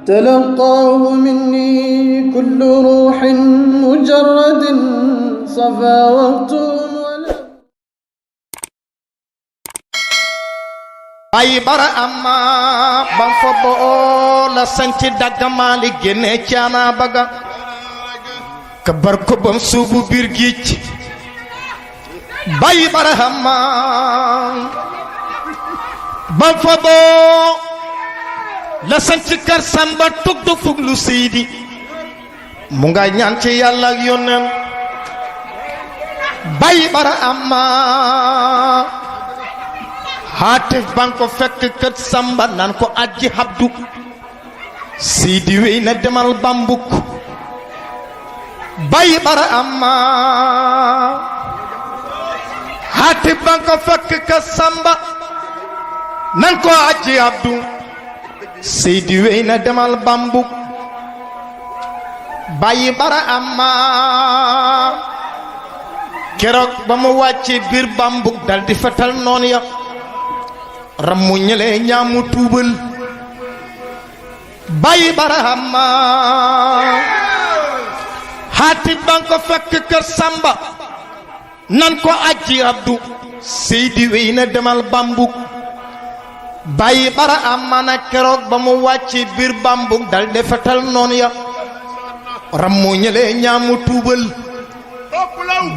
تلقاه مني كل روح مجرد صفا وقت ولا ay bara amma bam fa boo la sanci dagga maali génne caana baga ka bar ko bam suubu biir géej bay bara amma bam fa boo la sanci kër samba tug du fuglu seydi mu nga ñaan ci yàlla ak yónneen bay bara amma Hatif banko fekk kër samba nan ko aji habdu sidi wey na demal bambuk bay bara amma Hatif banko fekk kër samba nan ko aji habdu sidi wey na demal bambuk bay bara amma keroog ba mu wàcce biir bambuk dal di fetal noon ya rammu ñele ñaamu tuubal bayi barahama Hatif banko fekk kër samba nan ko aji abdu seydi wey na demal bambuk bayi barahama na keroog ba mu wàcce biir bambuk dal defetal noon ya rammu ñele ñaamu tuubal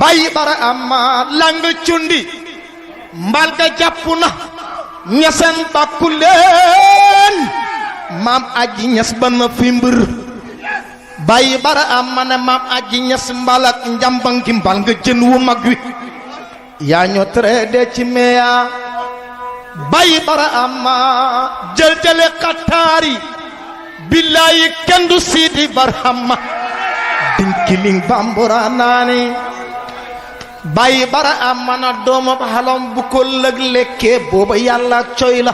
bayi barahama lang cundi mbal ga jàpp na ñasen bakku leen maam aji ñas ba na fi mbër bàyyi bara am ma ne maam aji ñas mbalak njambangi mbal nga jën wu mag wi yaa ñoo traité ci meya bàyyi bara am ma jël-jële xataari billaayi kendu siidi barhamma dinkiling bambura naani bàyyi bara am mana doomam xalom bu ko lëg lekkee booba yàlla coy la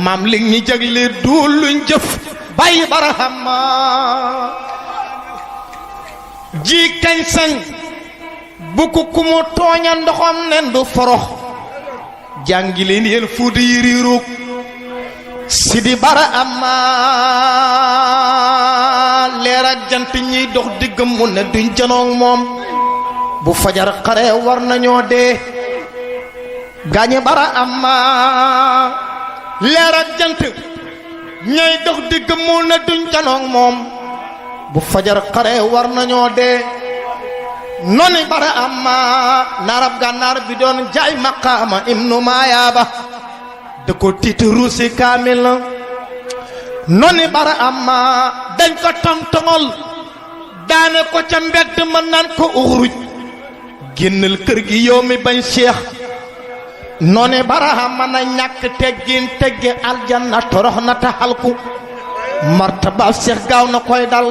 maam li ñi jagle duul luñ jëf bàyyi bara am ma ji kañ sañ bu ko ku mu tooña ndoxam nen du forox jàngi leen yéen fuuti yi riiruug sidi bara am ma leer ak jant ñiy dox diggam mu ne duñ janoog moom bu fajar xare war nañoo dee gaañe bara amma leer ak jant ñay dox digg mu ne duñ janoog moom bu fajar xare war nañoo dee noni bara amma narab gànnaar bi doon jaay maqaama ibnu maayaaba da ko tiiti ruusi kaamil noni bara amma dañ ko tongtongol daane ko ca mbedd ma naan ko uxruj génnal kër gi yow mi bañ Cheikh noone barahama na ñàkk teggin tegge aljanna torox na taxalku martaba Cheikh gaaw na koy dal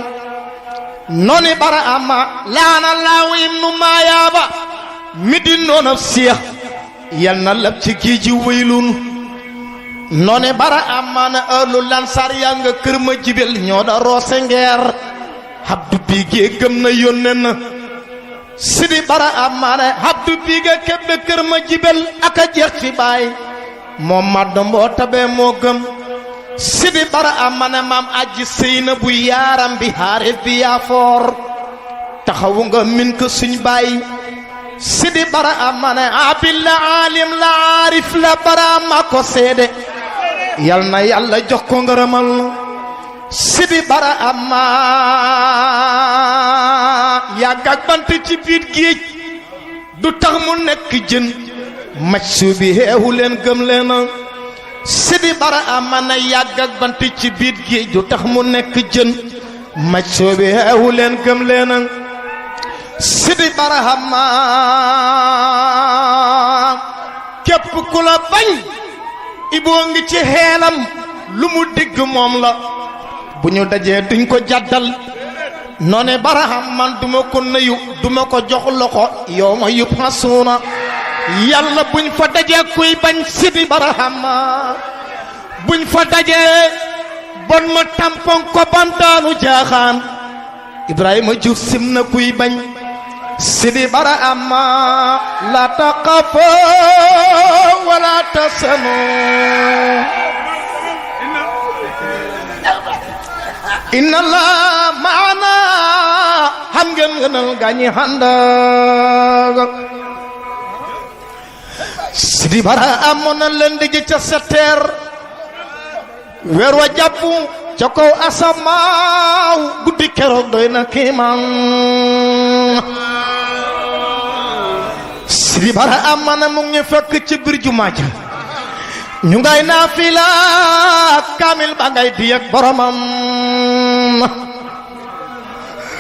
noone barahama laana laawu ibnu maayaaba mi di noonab Cheikh yal na lab ci gii ji waylun noone barahama na ëllu lansar yaa nga kër ma jibel ñoo da roose ngeer habdu bii gee gëm na yónnee na sidi bara amane habdu biiga kebbe kër ma jibel aka jeex ci baay moom madd mboo tabe moo gëm sidi bara amane maam aji seyna bu yaaram bi xaarif bi yaa foor taxawu nga min ko suñ baay sidi bara amane abil la alim la aarif la bara ma ko seede yal na yàlla jox ko ngërëmal sidi bara amma yàgg ak bant ci biir géej du tax mu nekk jën mac suubi xeexu leen gëm leen sidi bara amma na yàgg ak bant ci biir géej du tax mu nekk jën mac suubi xeexu leen gëm leen sidi bara amma képp ku la bañ iboo ngi ci xeelam lu mu digg moom la bu ñu dajee duñ ko jàddal noone baraham man duma ko nuyu duma ko jox loxo yow ma yub xasuuna yàlla buñ fa dajee kuy bañ sidi baraham buñ fa dajee bon ma tampon ko bantaanu jaaxaan Ibrahima Diouf sim na kuy bañ sidi baraham la taqafa wala tasanu inna la maana xam ngeen ngënal gaañi xàndak Sidi Bara amoon na leen di ca seteer weer wa jàpp ca kaw asamaaw guddi keroog doy na kiimaan Sidi Bara amoon na mu ngi fekk ci biir jumaa ja ñu ngay naafila kaamil ba ngay di ak boromam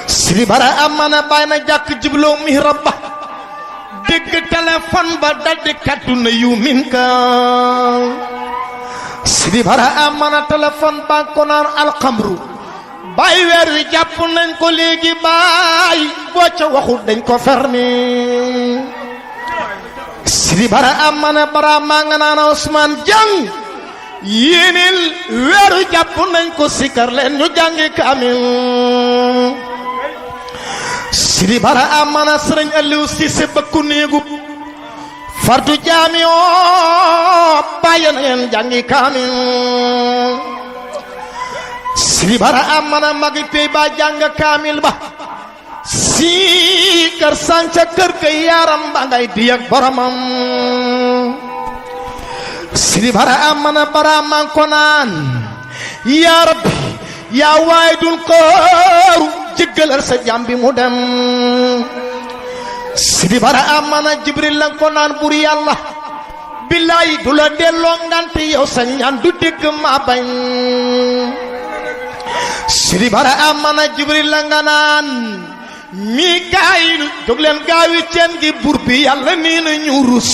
Sidi Bara amoon na bàyyi na jàkk jibloo mihrab ba dégg téléphone ba daldi kaddu na yu min ka Sidi Bara amana téléphone ba ko naan alxamru bay weer wi jàpp nañ ko léegi baay boo ca waxut dañ ko fermi Sidi Bara amana bara maa nga naan Ousmane Dieng yéenil weer wi jàpp nañ ko sikar leen ñu jàngi kaamil Sidi Bara amana Sëriñ Aliou Cissé bëkku néegu fardu jaami oo bàyyi na ngeen jàngi kaamil Sidi Bara amana magi pey ba jàng kaamil ba si kër sanca kër ga yaram ba ngay di ak boromam Sidi Bara amana bara man ko naan yaa rabbi yaa waydul qaaru jéggalal sa jàmbi mu dem Sidi Bara amana Jibril la ko naan bur yàlla billaay du la delloo ngant yow sa ñaan du dégg ma bañ Sidi Bara amana Jibril la nga naan Mikaayil jóg leen gaawi ceen gi bur bi yàlla nii na ñu rus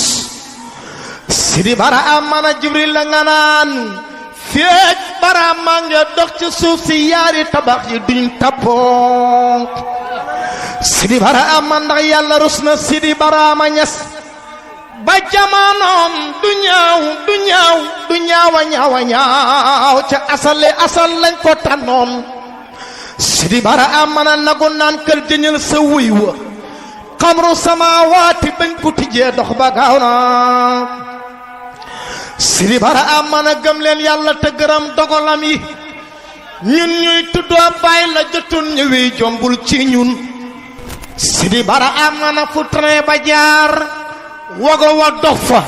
Sidi Bara amana Jibril la nga naan feej bara maa ngi dox ci suuf si yaari tabax yi duñ tappoo Sidi Bara ama ndax yàlla rus na Sidi Bara ma ñes ba jamanoom du ñaaw ca asal lañ ko tànnoon Sidi Bara ama na nagu naan kër jëñal sa wuy wa xamru samaawaati bañ ko tijjee dox ba gaaw na Sidi Bara amana gëm leen yàlla te gërëm dogalam yi ñun ñuy tuddoo bàyyi la jotoon ñëwee jombul ci ñun Sidi Bara amana fu train ba jaar wago wa dox fa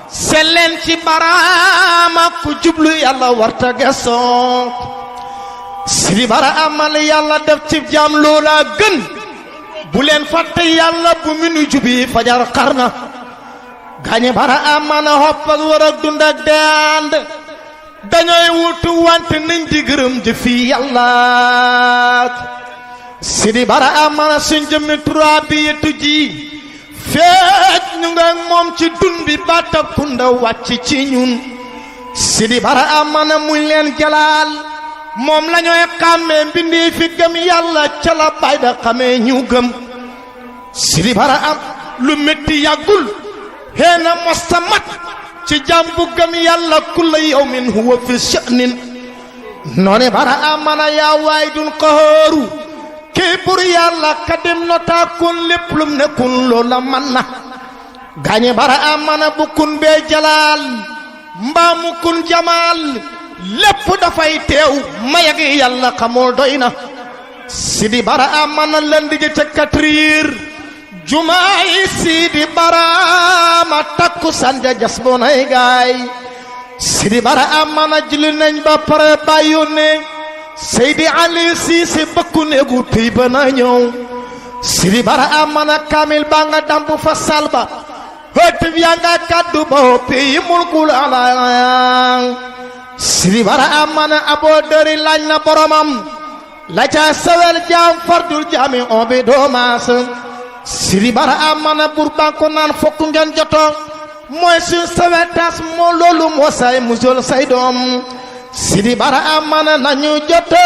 selleen ci baraama ku jublu yàlla warta gesoo Sidi Bara amana yàlla def ci jaam loola gën bu leen fàtte yàlla bu minu jubi fajar xarna gaañi Bara amana hopp ak war ak dund ak dend dañooy wutu wante nañ di gërëm jëfi yàlla Sidi Bara amana suñ jëmmi turaa bi yetu ji feej ñu nga moom ci dun bi baatab kunda wàcc ci ñun Sidi Bara amana muñ leen jalaal moom la ñooy xàmmee mbindi fi gëm yàlla ca la bay da xamee ñu gëm Sidi Bara am lu métti yàggul heena mostamat ci jàmbu gëm yàlla kulla yawmin huwa fi sha'nin noone Bara amana yaa waydul qahaaru kii bur yàlla kadim nota kun lépp lum nekkun loola man na gaañe Bara amana bu kun bee jalaal mbaa mu kun jamaal lépp dafay teew mayag yàlla xamul doy na Sidi Bara amana lënd ji ca 4 heures jumaay Sidi Bara ma takku sanja jas bo nay gaay Sidi Bara amana julli nañ ba pare ba yónnee Seydi Ali Cissé bëkku néegu tey ba na ñëw Sidi Bara amana kaamil ba nga dambu fa salba hëtëb yaa nga kaddu ba pays mulkul ala Sidi Bara amana aboo dëri laaj na boromam la ca sawel jaam fardul jaami on bi doomaas Sidi Bara amana bur banko naan fokk ngeen joto mooy suñ sawetas moo loolu moo say musol say doom Sidi Bara amana nañu joto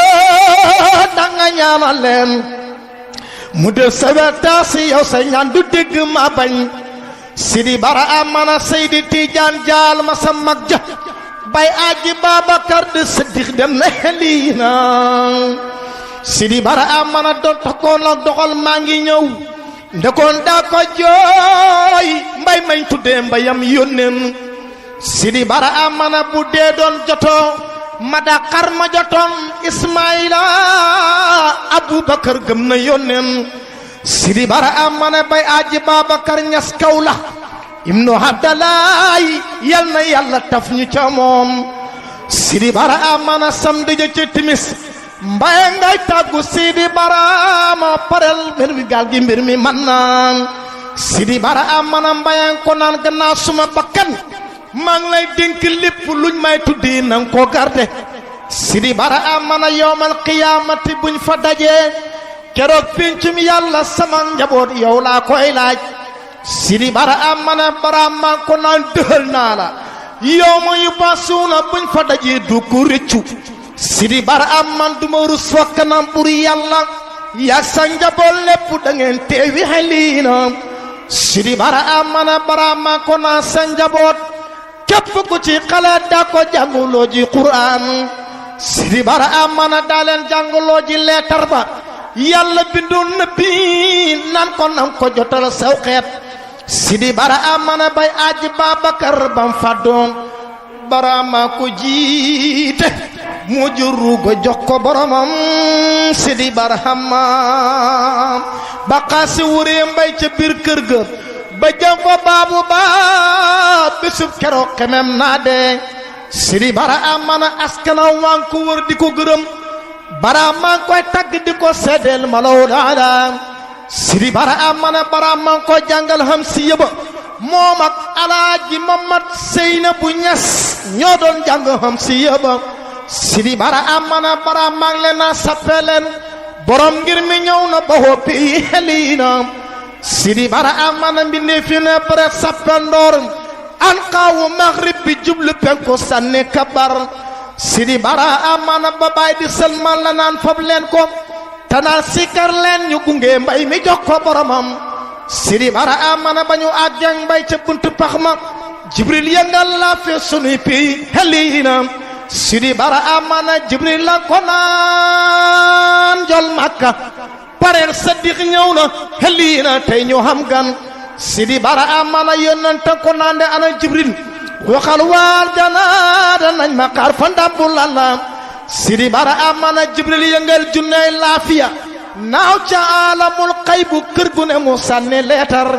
danga ñaanal leen mu def sawetas yow say ñaan du dégg ma bañ Sidi Bara amana Seydi Tijaan jaal ma sa mag ja bay aji Babakar de Siddiq dem na xeliina Sidi Bara amana doon takkoon la doxal maa ngi ñëw ndekoon daa ko jooy mbay mañ tuddee mbayam yónneen Sidi Bara amana bu dee doon joto ma da xar ma jotoon Ismaïla Abubakar gëm na yónneen Sidi Bara amana bay aji Babakar Ñas Kawla ibnu Abdalaay yal na yàlla taf ñu ca moom Sidi Bara amana samedi ja ci timis mbaye ngay tàggu Sidi Bara ma parel mbir mi gaal gi mbir mi man naan Sidi Bara amana mbaye ko naan gannaaw suma bakkan maa ngi lay dénk lépp luñ may tuddi nang ko garde Sidi Bara amana yowmal qiyaamati buñ fa dajee keroog pincum yàlla sama njaboot yow laa koy laaj Sidi Bara amana Barama ko naan dëhël naa la yow ma yu basuuna buñ fa dajee du ko rëccu Sidi Bara aman duma rus fa kanam bur yàlla yaa sa njaboot lépp da ngeen teewi xeliina Sidi Bara amana Barama ko naan sa njaboot képp ku ci xalaat daa ko jànguloo ji Qur'an Sidi Bara amana daa leen jànguloo ji leetar ba yàlla bindoon na bi nan ko nam ko jotal saw xeet Sidi Bara amana bay aji Babakar bam fàddoon Barama ko jiite mu juru go jox ko boromam Sidi Bara hamam ba xaasi wuree mbay ca biir kër ga ba jëm fa baabu ba bisub keroog xemem naa dee Sidi Bara amana askana waan ko wër di ko gërëm Barama koy tagg di ko seddeel malaw daala Sidi Bara amana Barama koy jàngal xam si yëba moom ak Alaaji Mamad Seynabu Ñas ñoo doon jàng xam si yëba Sidi Bara amana Barama leen na sappeleen borom ngir mi ñëw na ba hoppi xeliina Sidi Bara amana mbindee fi ne bare sappel ndoor an xaawu maghrib bi jublu penku sànni kabar Sidi Bara amana ba baay di sëlmal la naan fab leen ko tanaa sikar leen ñu gunge mbay mi jox ko boromam Sidi Bara amana ba ñu àjjang mbay ca buntu pax ma Jibril yëngal la fe sunuy pi xeliina Sidi Bara amana Jibril la ko naan jol Makka pareel Saddiq ñëw na xeliina tey ñu xam gan Sidi Bara amana yónnante ko naan de ana Jibril waxal waar janaada nañ ma xaar fa ndàmbu lalla Sidi Bara amana Jibril yëngal junney laafiya naaw ca alamul xaybu kër gu ne mu sànni leetar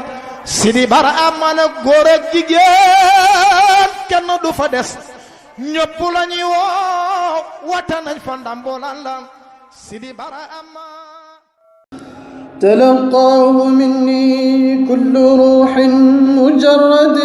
Sidi Bara amana góor ak jigéen kenn du fa des ñëpp la ñuy woo wata nañ fa ndàmbu lalla Sidi Bara amana تلقاه مني كل روح مجرد